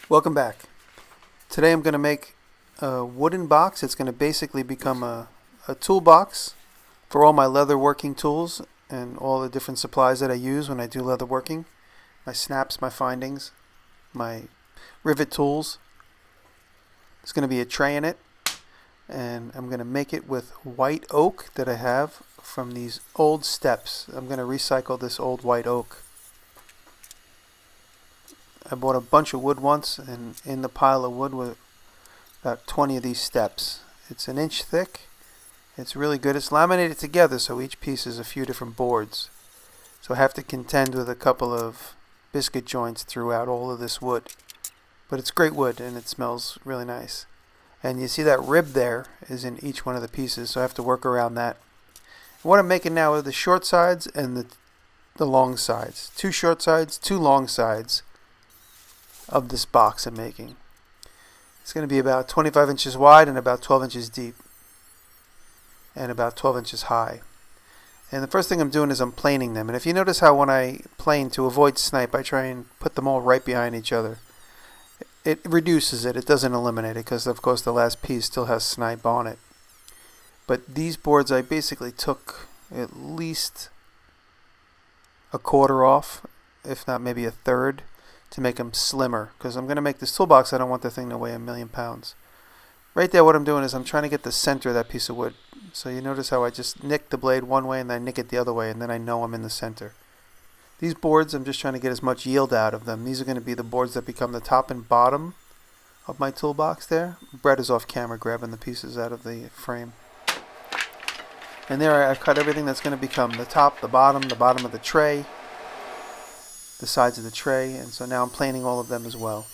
Welcome back. Today I'm going to make a wooden box. It's going to basically become a toolbox for all my leather working tools and all the different supplies that I use when I do leather working. My snaps, my findings, my rivet tools. There's going to be a tray in it, and I'm going to make it with white oak that I have from these old steps. I'm going to recycle this old white oak. I bought a bunch of wood once, and in the pile of wood were about 20 of these steps. It's an inch thick. It's really good. It's laminated together, so each piece is a few different boards. So I have to contend with a couple of biscuit joints throughout all of this wood. But it's great wood, and it smells really nice. And you see that rib there is in each one of the pieces, so I have to work around that. And what I'm making now are the short sides and the long sides. 2 short sides, 2 long sides of this box I'm making. It's going to be about 25 inches wide and about 12 inches deep and about 12 inches high. And the first thing I'm doing is I'm planing them. And if you notice how when I plane to avoid snipe, I try and put them all right behind each other. It reduces it. It doesn't eliminate it because, of course, the last piece still has snipe on it. But these boards I basically took at least a quarter off, if not maybe a third, to make them slimmer, because I'm going to make this toolbox. I don't want the thing to weigh 1,000,000 pounds. Right there, what I'm doing is I'm trying to get the center of that piece of wood. So you notice how I just nick the blade one way and then I nick it the other way, and then I know I'm in the center. These boards, I'm just trying to get as much yield out of them. These are going to be the boards that become the top and bottom of my toolbox there. Brett is off camera grabbing the pieces out of the frame. And there I cut everything that's going to become the top, the bottom of the tray, the sides of the tray, and so now I'm planing all of them as well.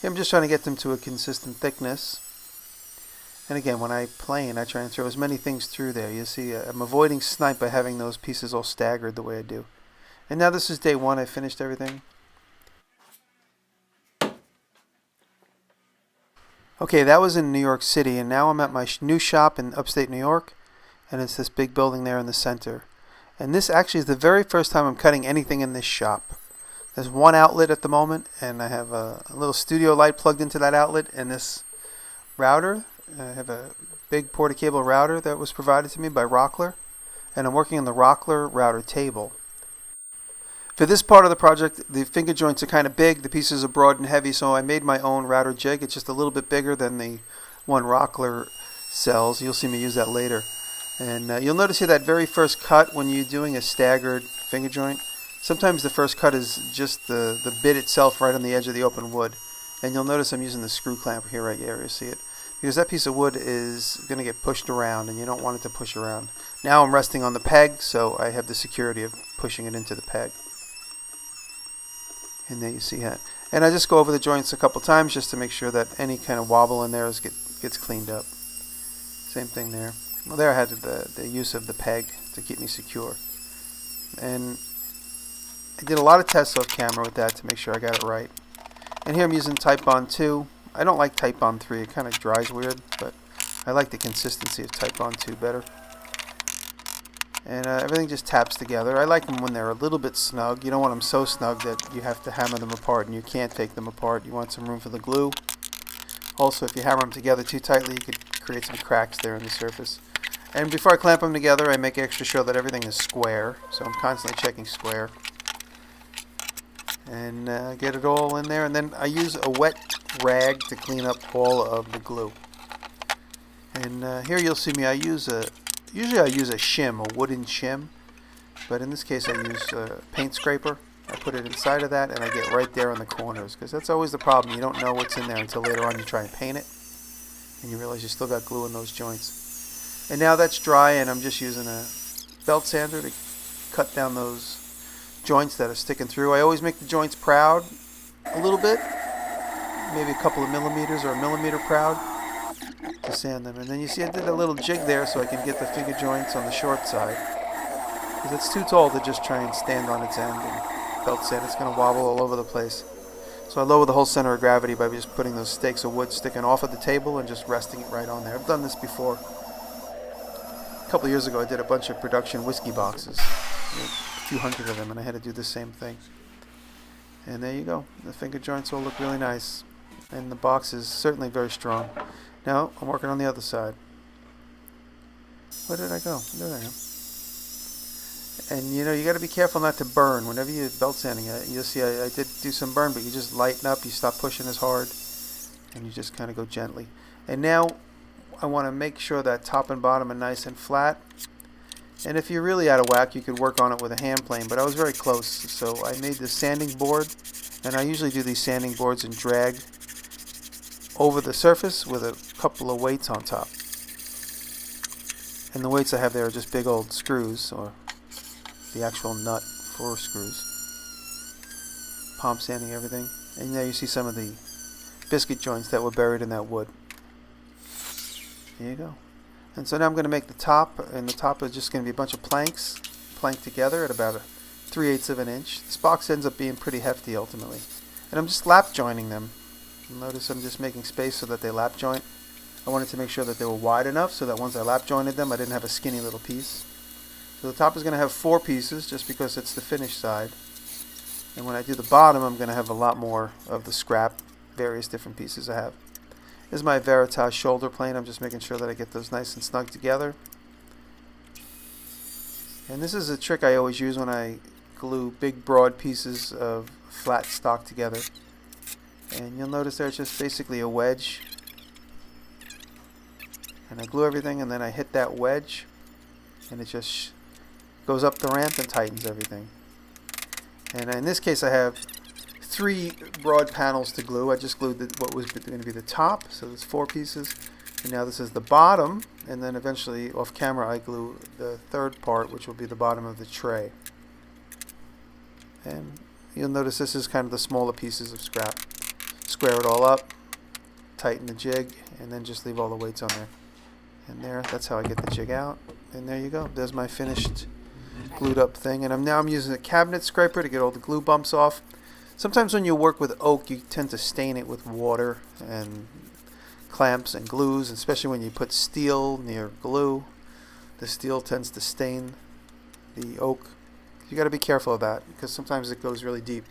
Here I'm just trying to get them to a consistent thickness. And again, when I plane, I try and throw as many things through there. You see, I'm avoiding snipe by having those pieces all staggered the way I do. And now this is day 1. I finished everything. Okay, that was in New York City, and now I'm at my new shop in upstate New York, and it's this big building there in the center. And this actually is the very first time I'm cutting anything in this shop. There's one outlet at the moment, and I have a little studio light plugged into that outlet, and this router. I have a big Porta-Cable router that was provided to me by Rockler, and I'm working on the Rockler router table. For this part of the project, the finger joints are kind of big, the pieces are broad and heavy, so I made my own router jig. It's just a little bit bigger than the one Rockler sells. You'll see me use that later. And you'll notice here that very first cut when you're doing a staggered finger joint, sometimes the first cut is just the bit itself right on the edge of the open wood. And you'll notice I'm using the screw clamp here right here, you see it? Because that piece of wood is going to get pushed around and you don't want it to push around. Now I'm resting on the peg, so I have the security of pushing it into the peg. And there you see that. And I just go over the joints a couple times just to make sure that any kind of wobble in there gets cleaned up. Same thing there. Well, there I had the use of the peg to keep me secure. And I did a lot of tests off camera with that to make sure I got it right. And here I'm using Type Bond 2. I don't like Type Bond 3. It kind of dries weird, but I like the consistency of Type Bond 2 better. And everything just taps together. I like them when they're a little bit snug. You don't want them so snug that you have to hammer them apart and you can't take them apart. You want some room for the glue. Also, if you hammer them together too tightly, you could create some cracks there in the surface. And before I clamp them together, I make extra sure that everything is square. So I'm constantly checking square. And get it all in there. And then I use a wet rag to clean up all of the glue. And here you'll see me, usually I use a shim, a wooden shim. But in this case I use a paint scraper. I put it inside of that and I get right there on the corners. Because that's always the problem. You don't know what's in there until later on you try and paint it. And you realize you still got glue in those joints. And now that's dry, and I'm just using a belt sander to cut down those joints that are sticking through. I always make the joints proud a little bit, maybe a couple of millimeters or a millimeter proud to sand them. And then you see I did a little jig there so I can get the finger joints on the short side, because it's too tall to just try and stand on its end and belt sand. It's going to wobble all over the place. So I lower the whole center of gravity by just putting those stakes of wood sticking off of the table and just resting it right on there. I've done this before. A couple of years ago I did a bunch of production whiskey boxes, a few hundred of them, and I had to do the same thing. And there you go. The finger joints all look really nice. And the box is certainly very strong. Now I'm working on the other side. Where did I go? There I am. And you know, you got to be careful not to burn. Whenever you're belt sanding, you'll see I did do some burn, but you just lighten up, you stop pushing as hard, and you just kind of go gently. And now I want to make sure that top and bottom are nice and flat. And if you're really out of whack, you could work on it with a hand plane, but I was very close. So I made this sanding board, and I usually do these sanding boards and drag over the surface with a couple of weights on top. And the weights I have there are just big old screws, or the actual nut for screws. Palm sanding everything. And there you see some of the biscuit joints that were buried in that wood. There you go. And so now I'm going to make the top, and the top is just going to be a bunch of planks planked together at about 3/8 of an inch. This box ends up being pretty hefty ultimately. And I'm just lap jointing them. You'll notice I'm just making space so that they lap joint. I wanted to make sure that they were wide enough so that once I lap jointed them, I didn't have a skinny little piece. So the top is going to have 4 pieces just because it's the finished side. And when I do the bottom, I'm going to have a lot more of the scrap, various different pieces I have. This is my Veritas shoulder plane. I'm just making sure that I get those nice and snug together. And this is a trick I always use when I glue big broad pieces of flat stock together. And you'll notice there's just basically a wedge. And I glue everything, and then I hit that wedge, and it just goes up the ramp and tightens everything. And in this case I have 3 broad panels to glue. I just glued what was going to be the top, so there's 4 pieces. And now this is the bottom, and then eventually off camera I glue the 3rd part, which will be the bottom of the tray. And you'll notice this is kind of the smaller pieces of scrap. Square it all up, tighten the jig, and then just leave all the weights on there. And there, that's how I get the jig out. And there you go. There's my finished glued up thing. And now I'm using a cabinet scraper to get all the glue bumps off. Sometimes when you work with oak, you tend to stain it with water and clamps and glues, especially when you put steel near glue. The steel tends to stain the oak. You got to be careful of that because sometimes it goes really deep.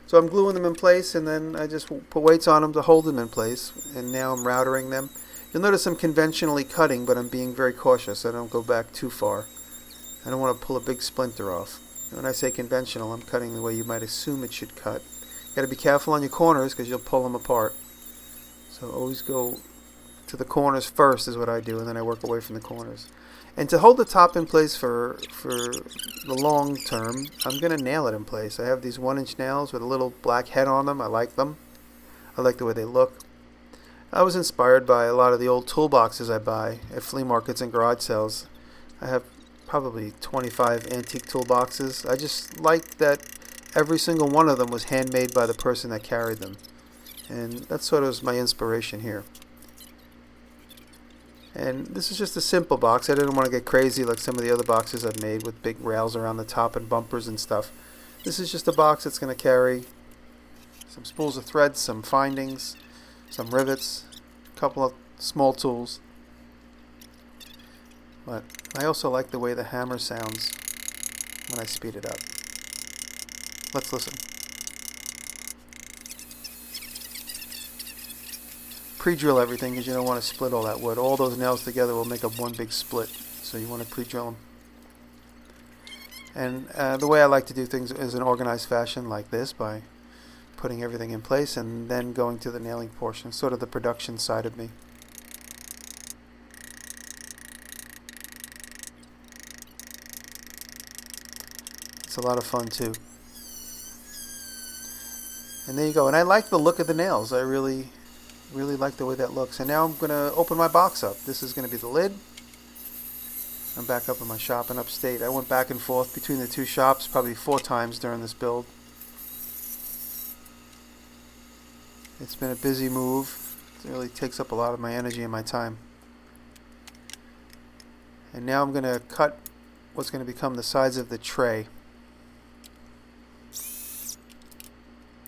So I'm gluing them in place, and then I just put weights on them to hold them in place. And now I'm routering them. You'll notice I'm conventionally cutting, but I'm being very cautious. I don't go back too far. I don't want to pull a big splinter off. When I say conventional, I'm cutting the way you might assume it should cut. You got to be careful on your corners because you'll pull them apart. So always go to the corners first is what I do, and then I work away from the corners. And to hold the top in place for the long term, I'm going to nail it in place. I have these 1-inch nails with a little black head on them. I like them. I like the way they look. I was inspired by a lot of the old toolboxes I buy at flea markets and garage sales. I have probably 25 antique toolboxes. I just like that every single one of them was handmade by the person that carried them. And that sort of was my inspiration here. And this is just a simple box. I didn't want to get crazy like some of the other boxes I've made with big rails around the top and bumpers and stuff. This is just a box that's going to carry some spools of thread, some findings, some rivets, a couple of small tools. But I also like the way the hammer sounds when I speed it up. Let's listen. Pre-drill everything because you don't want to split all that wood. All those nails together will make up one big split, so you want to pre-drill them. And the way I like to do things is in organized fashion like this, by putting everything in place and then going to the nailing portion, sort of the production side of me. It's a lot of fun too. And there you go. And I like the look of the nails. I really like the way that looks. And now I'm going to open my box up. This is going to be the lid. I'm back up in my shop in upstate. I went back and forth between the 2 shops probably 4 times during this build. It's been a busy move. It really takes up a lot of my energy and my time. And now I'm going to cut what's going to become the sides of the tray.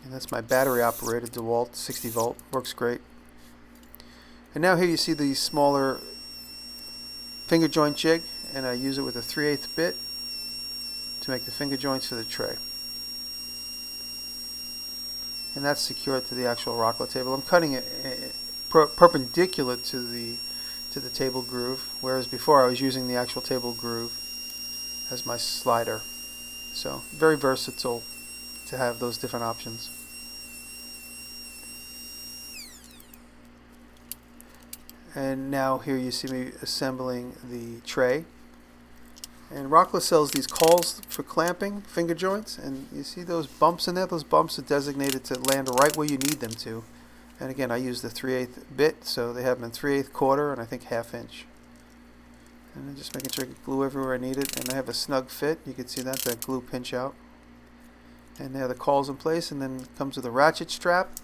And that's my battery operated DeWalt 60 volt. Works great. And now here you see the smaller finger joint jig, and I use it with a 3/8 bit to make the finger joints for the tray. and that's secured to the actual Rockler table. I'm cutting it perpendicular to the table groove, whereas before I was using the actual table groove as my slider. So very versatile to have those different options. And now here you see me assembling the tray. And Rockler sells these cauls for clamping finger joints, and you see those bumps in there? Those bumps are designated to land right where you need them to. And again, I use the 3/8 bit, so they have them in 3/8, quarter, and I think 1/2 inch. And I'm just making sure I get glue everywhere I need it, and I have a snug fit. You can see that glue pinch out. And there the cauls in place, and then it comes with a ratchet strap.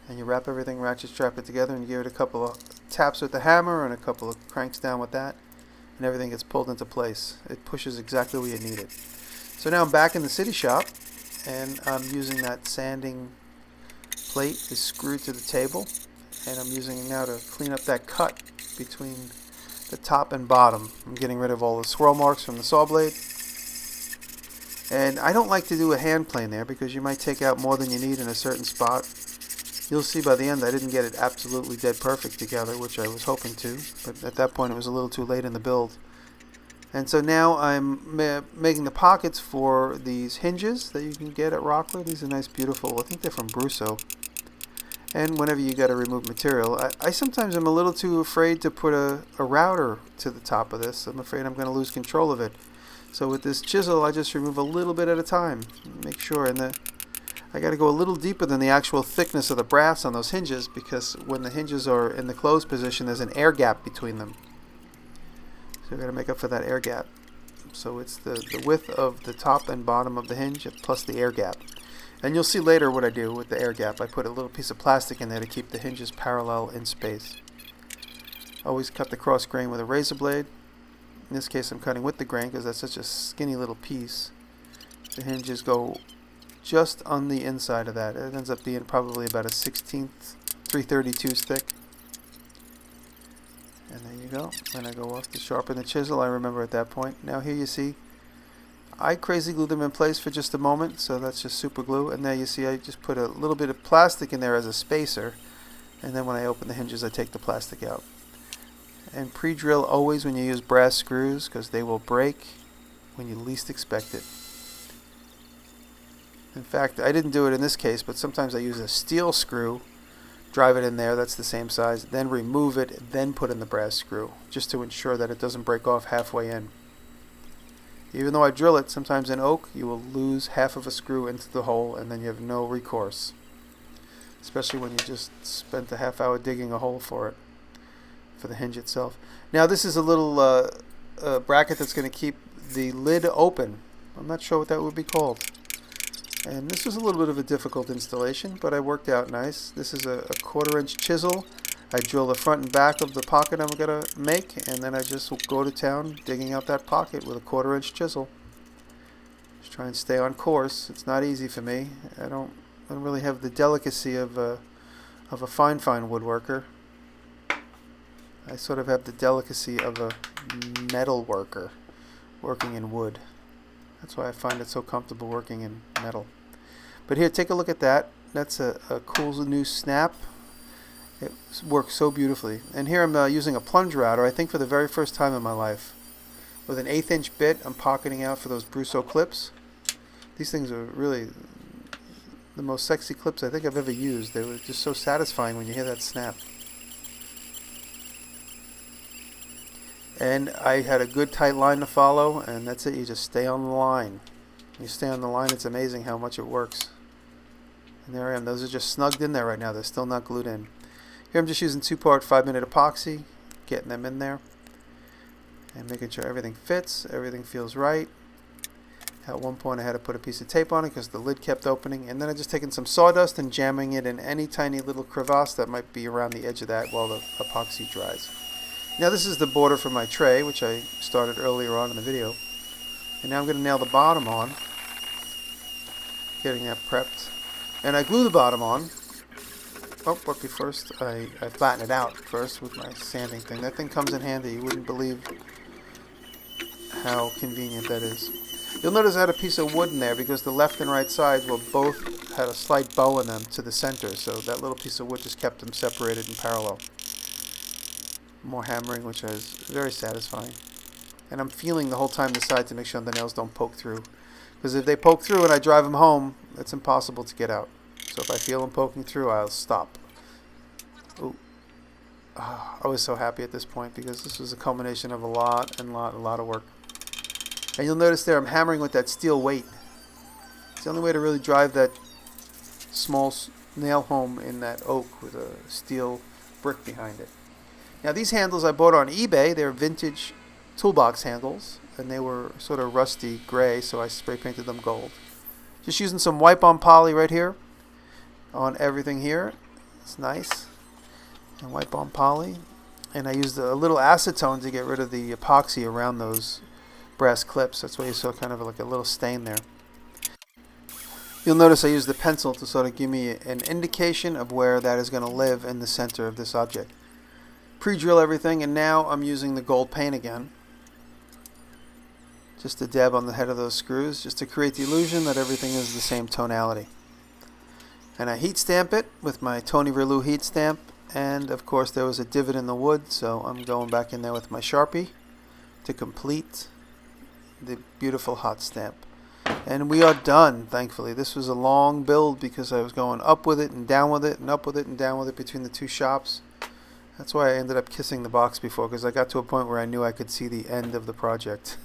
And you wrap everything, ratchet strap it together, and you give it a couple of taps with the hammer and a couple of cranks down with that, and everything gets pulled into place. It pushes exactly where you need it. So now I'm back in the city shop, and I'm using that sanding plate is screwed to the table, and I'm using it now to clean up that cut between the top and bottom. I'm getting rid of all the swirl marks from the saw blade. And I don't like to do a hand plane there because you might take out more than you need in a certain spot. You'll see by the end I didn't get it absolutely dead perfect together, which I was hoping to, but at that point it was a little too late in the build. And so now I'm making the pockets for these hinges that you can get at Rockler. These are nice, beautiful, I think they're from Brusso. And whenever you got to remove material, I sometimes am a little too afraid to put a router to the top of this. I'm afraid I'm going to lose control of it. So with this chisel, I just remove a little bit at a time. Make sure, and I got to go a little deeper than the actual thickness of the brass on those hinges, because when the hinges are in the closed position, there's an air gap between them. So we've got to make up for that air gap. So it's the width of the top and bottom of the hinge plus the air gap. And you'll see later what I do with the air gap. I put a little piece of plastic in there to keep the hinges parallel in space. Always cut the cross grain with a razor blade. In this case I'm cutting with the grain because that's such a skinny little piece. The hinges go just on the inside of that. It ends up being probably about a 1/16, 3/32 thick. And there you go. And I go off to sharpen the chisel, I remember at that point. Now here you see, I crazy glued them in place for just a moment, so that's just super glue. And there you see I just put a little bit of plastic in there as a spacer. And then when I open the hinges, I take the plastic out. And pre-drill always when you use brass screws, because they will break when you least expect it. In fact, I didn't do it in this case, but sometimes I use a steel screw, drive it in there, that's the same size, then remove it, then put in the brass screw, just to ensure that it doesn't break off halfway in. Even though I drill it, sometimes in oak, you will lose half of a screw into the hole, and then you have no recourse. Especially when you just spent a half hour digging a hole for it, for the hinge itself. Now this is a little bracket that's going to keep the lid open. I'm not sure what that would be called. And this was a little bit of a difficult installation, but I worked out nice. This is a 1/4 inch chisel. I drill the front and back of the pocket I'm going to make, and then I just go to town digging out that pocket with a 1/4 inch chisel. Just try and stay on course. It's not easy for me. I don't really have the delicacy of a fine woodworker. I sort of have the delicacy of a metal worker working in wood. That's why I find it so comfortable working in metal. But here, take a look at that. That's a cool new snap. It works so beautifully. And here I'm using a plunge router, I think for the very first time in my life. With an 1/8 inch bit, I'm pocketing out for those Brusso clips. These things are really the most sexy clips I think I've ever used. They were just so satisfying when you hear that snap. And I had a good tight line to follow, and that's it. You just stay on the line. You stay on the line, it's amazing how much it works. And there I am. Those are just snugged in there right now. They're still not glued in. Here I'm just using 2-part 5-minute epoxy, getting them in there, and making sure everything fits, everything feels right. At one point I had to put a piece of tape on it because the lid kept opening, and then I just taken some sawdust and jamming it in any tiny little crevasse that might be around the edge of that while the epoxy dries. Now this is the border for my tray, which I started earlier on in the video. And now I'm going to nail the bottom on, getting that prepped. And I glue the bottom on. Oh, but first I flatten it out first with my sanding thing. That thing comes in handy. You wouldn't believe how convenient that is. You'll notice I had a piece of wood in there because the left and right sides were both had a slight bow in them to the center, so that little piece of wood just kept them separated and parallel. More hammering, which is very satisfying. And I'm feeling the whole time the side to make sure the nails don't poke through. Because if they poke through and I drive them home, it's impossible to get out. So if I feel them poking through, I'll stop. Ooh. Oh, I was so happy at this point because this was a culmination of a lot of work. And you'll notice there I'm hammering with that steel weight. It's the only way to really drive that small nail home in that oak with a steel brick behind it. Now these handles I bought on eBay. They're vintage Toolbox handles, and they were sort of rusty gray, so I spray painted them gold. Just using some wipe-on poly right here on everything here. It's nice. And wipe-on poly. And I used a little acetone to get rid of the epoxy around those brass clips. That's why you saw kind of like a little stain there. You'll notice I used the pencil to sort of give me an indication of where that is going to live in the center of this object. Pre-drill everything, and now I'm using the gold paint again. Just a dab on the head of those screws, just to create the illusion that everything is the same tonality. And I heat stamp it with my Tony Verlew heat stamp, and of course there was a divot in the wood, so I'm going back in there with my Sharpie to complete the beautiful hot stamp. And we are done, thankfully. This was a long build because I was going up with it and down with it and up with it and down with it between the two shops. That's why I ended up kissing the box before, because I got to a point where I knew I could see the end of the project.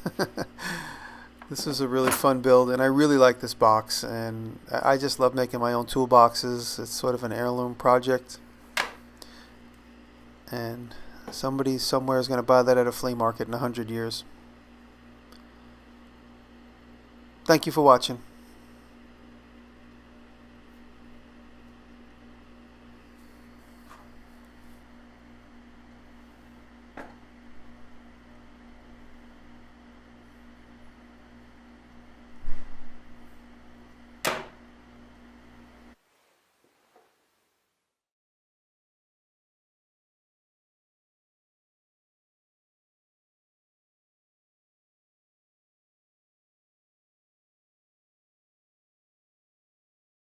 This was a really fun build, and I really like this box, and I just love making my own toolboxes. It's sort of an heirloom project, and somebody somewhere is going to buy that at a flea market in 100 years. Thank you for watching.